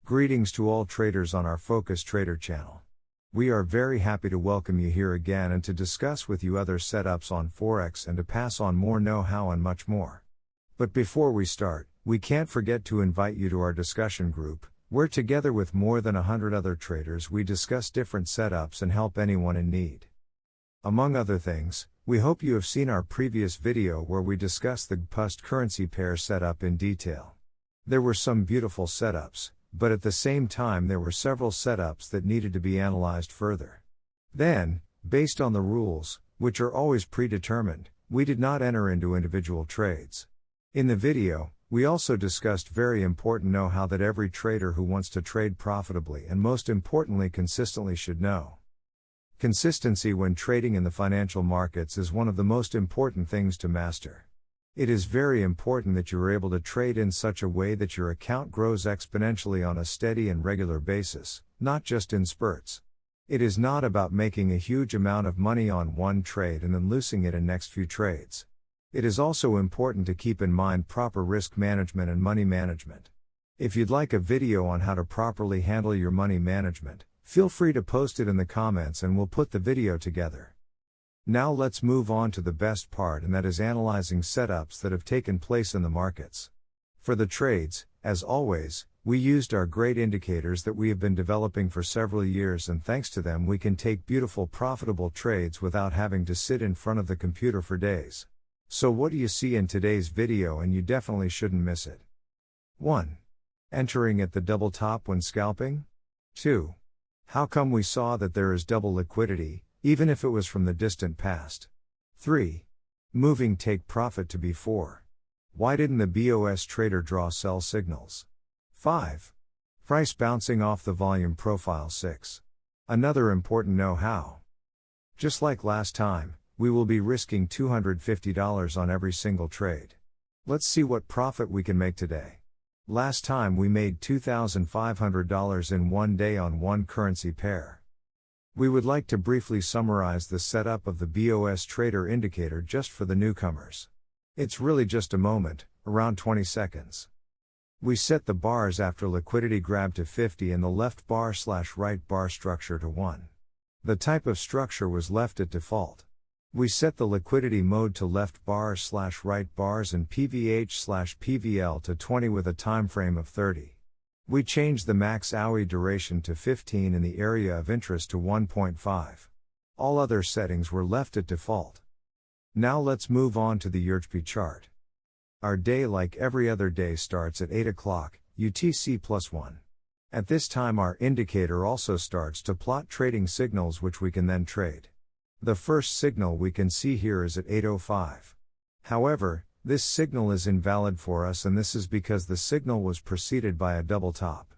Greetings to all traders on our Focus Trader channel. We are very happy to welcome you here again and to discuss with you other setups on Forex and to pass on more know-how and much more. But before we start, we can't forget to invite you to our discussion group, where together with more than 100 other traders we discuss different setups and help anyone in need. Among other things, we hope you have seen our previous video where we discussed the GPUST currency pair setup in detail. There were some beautiful setups, but at the same time there were several setups that needed to be analyzed further. Then, based on the rules, which are always predetermined, we did not enter into individual trades. In the video, we also discussed very important know-how that every trader who wants to trade profitably and most importantly consistently should know. Consistency when trading in the financial markets is one of the most important things to master. It is very important that you are able to trade in such a way that your account grows exponentially on a steady and regular basis, not just in spurts. It is not about making a huge amount of money on one trade and then losing it in next few trades. It is also important to keep in mind proper risk management and money management. If you'd like a video on how to properly handle your money management, feel free to post it in the comments and we'll put the video together. Now let's move on to the best part, and that is analyzing setups that have taken place in the markets. For the trades, as always, we used our great indicators that we have been developing for several years, and thanks to them we can take beautiful profitable trades without having to sit in front of the computer for days. So what do you see in today's video, and you definitely shouldn't miss it? 1. Entering at the double top when scalping? 2. How come we saw that there is double liquidity, even if it was from the distant past? 3. Moving take profit to B4. Why didn't the BOS trader draw sell signals? 5. Price bouncing off the volume profile. 6. Another important know-how. Just like last time, we will be risking $250 on every single trade. Let's see what profit we can make today. Last time we made $2,500 in one day on one currency pair. We would like to briefly summarize the setup of the BOS trader indicator just for the newcomers. It's really just a moment, around 20 seconds. We set the bars after liquidity grab to 50 and the left bar/right bar structure to 1. The type of structure was left at default. We set the liquidity mode to left bars/right bars and PVH/PVL to 20 with a time frame of 30. We changed the max hourly duration to 15 and the area of interest to 1.5. All other settings were left at default. Now let's move on to the URGP chart. Our day, like every other day, starts at 8 o'clock, UTC+1. At this time our indicator also starts to plot trading signals which we can then trade. The first signal we can see here is at 8:05. However, this signal is invalid for us, and this is because the signal was preceded by a double top.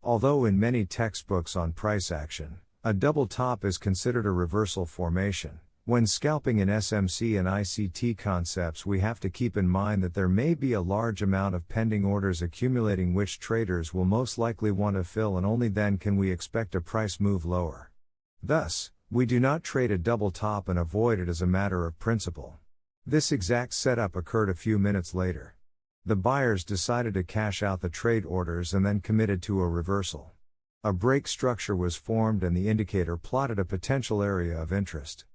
Although in many textbooks on price action, a double top is considered a reversal formation, when scalping in SMC and ICT concepts we have to keep in mind that there may be a large amount of pending orders accumulating which traders will most likely want to fill, and only then can we expect a price move lower. Thus, we do not trade a double top and avoid it as a matter of principle. This exact setup occurred a few minutes later. The buyers decided to cash out the trade orders and then committed to a reversal. A break structure was formed and the indicator plotted a potential area of interest.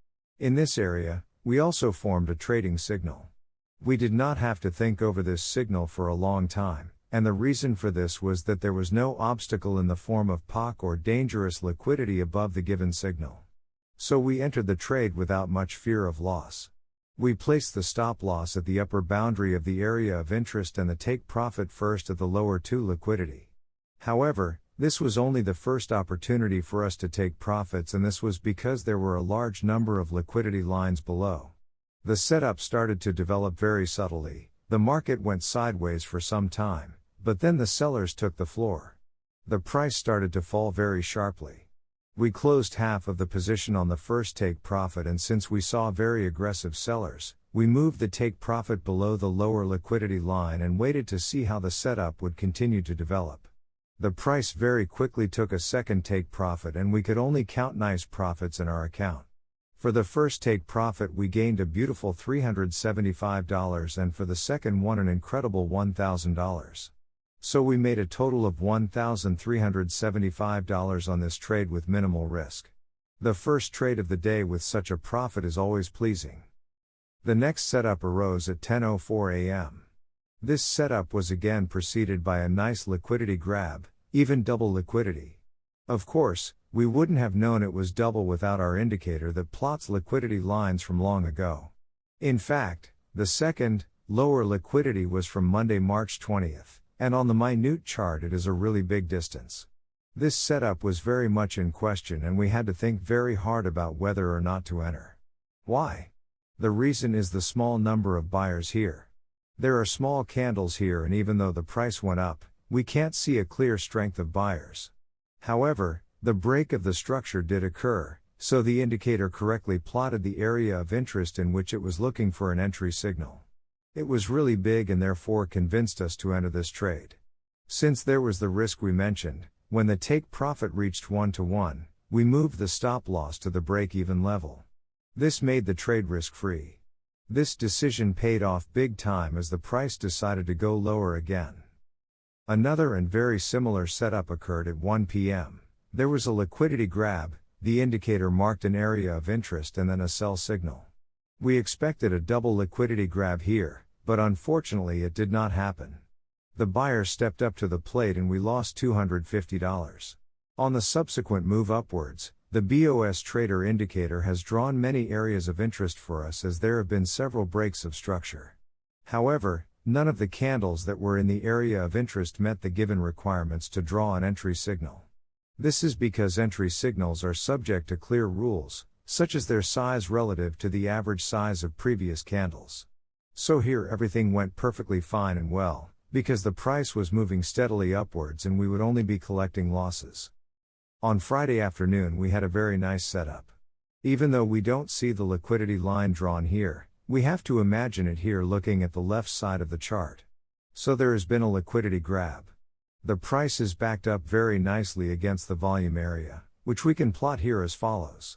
In this area, we also formed a trading signal. We did not have to think over this signal for a long time, and the reason for this was that there was no obstacle in the form of POC or dangerous liquidity above the given signal. So we entered the trade without much fear of loss. We placed the stop loss at the upper boundary of the area of interest and the take profit first at the lower 2 liquidity. However, this was only the first opportunity for us to take profits, and this was because there were a large number of liquidity lines below. The setup started to develop very subtly. The market went sideways for some time, but then the sellers took the floor. The price started to fall very sharply. We closed half of the position on the first take profit, and since we saw very aggressive sellers, we moved the take profit below the lower liquidity line and waited to see how the setup would continue to develop. The price very quickly took a second take profit and we could only count nice profits in our account. For the first take profit we gained a beautiful $375 and for the second one an incredible $1,000. So we made a total of $1,375 on this trade with minimal risk. The first trade of the day with such a profit is always pleasing. The next setup arose at 10:04 a.m. This setup was again preceded by a nice liquidity grab, even double liquidity. Of course, we wouldn't have known it was double without our indicator that plots liquidity lines from long ago. In fact, the second, lower liquidity was from Monday, March 20th, and on the minute chart it is a really big distance. This setup was very much in question and we had to think very hard about whether or not to enter. Why? The reason is the small number of buyers here. There are small candles here and even though the price went up, we can't see a clear strength of buyers. However, the break of the structure did occur, so the indicator correctly plotted the area of interest in which it was looking for an entry signal. It was really big and therefore convinced us to enter this trade. Since there was the risk we mentioned, when the take profit reached 1-to-1, we moved the stop loss to the break-even level. This made the trade risk-free. This decision paid off big time as the price decided to go lower again. Another and very similar setup occurred at 1 p.m. There was a liquidity grab, the indicator marked an area of interest and then a sell signal. We expected a double liquidity grab here, but unfortunately it did not happen. The buyer stepped up to the plate and we lost $250. On the subsequent move upwards, the BOS Trader indicator has drawn many areas of interest for us as there have been several breaks of structure. However, none of the candles that were in the area of interest met the given requirements to draw an entry signal. This is because entry signals are subject to clear rules, such as their size relative to the average size of previous candles. So here everything went perfectly fine and well, because the price was moving steadily upwards and we would only be collecting losses. On Friday afternoon we had a very nice setup. Even though we don't see the liquidity line drawn here, we have to imagine it here looking at the left side of the chart. So there has been a liquidity grab. The price is backed up very nicely against the volume area, which we can plot here as follows.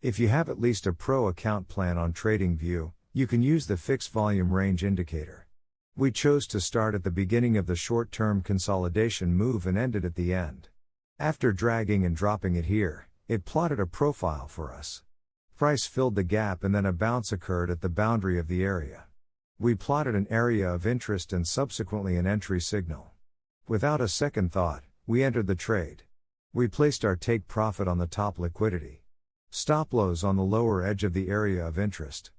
If you have at least a pro account plan on TradingView, you can use the fixed volume range indicator. We chose to start at the beginning of the short-term consolidation move and ended at the end. After dragging and dropping it here, it plotted a profile for us. Price filled the gap and then a bounce occurred at the boundary of the area. We plotted an area of interest and subsequently an entry signal. Without a second thought, we entered the trade. We placed our take profit on the top liquidity. Stop loss on the lower edge of the area of interest.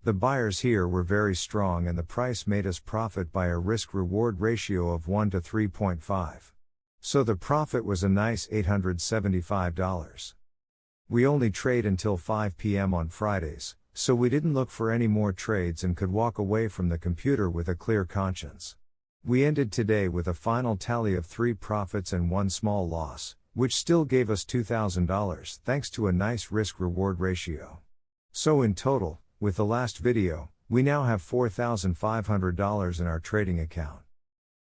The buyers here were very strong and the price made us profit by a risk-reward ratio of 1 to 3.5. So the profit was a nice $875. We only trade until 5 p.m. on Fridays, so we didn't look for any more trades and could walk away from the computer with a clear conscience. We ended today with a final tally of 3 profits and 1 small loss, which still gave us $2,000 thanks to a nice risk-reward ratio. So in total, with the last video, we now have $4,500 in our trading account.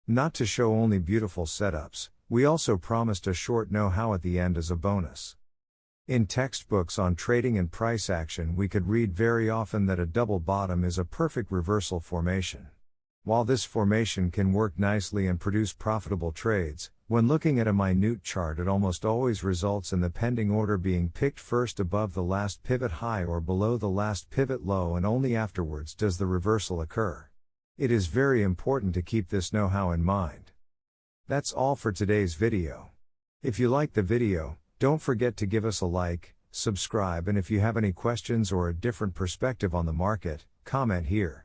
Not to show only beautiful setups, we also promised a short know-how at the end as a bonus. In textbooks on trading and price action we could read very often that a double bottom is a perfect reversal formation. While this formation can work nicely and produce profitable trades, when looking at a minute chart it almost always results in the pending order being picked first above the last pivot high or below the last pivot low and only afterwards does the reversal occur. It is very important to keep this know-how in mind. That's all for today's video. If you liked the video, don't forget to give us a like, subscribe, and if you have any questions or a different perspective on the market, comment here.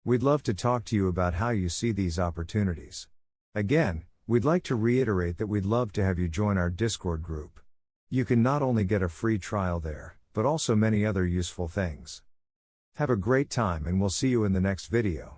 We'd love to talk to you about how you see these opportunities. Again, we'd like to reiterate that we'd love to have you join our Discord group. You can not only get a free trial there, but also many other useful things. Have a great time and we'll see you in the next video.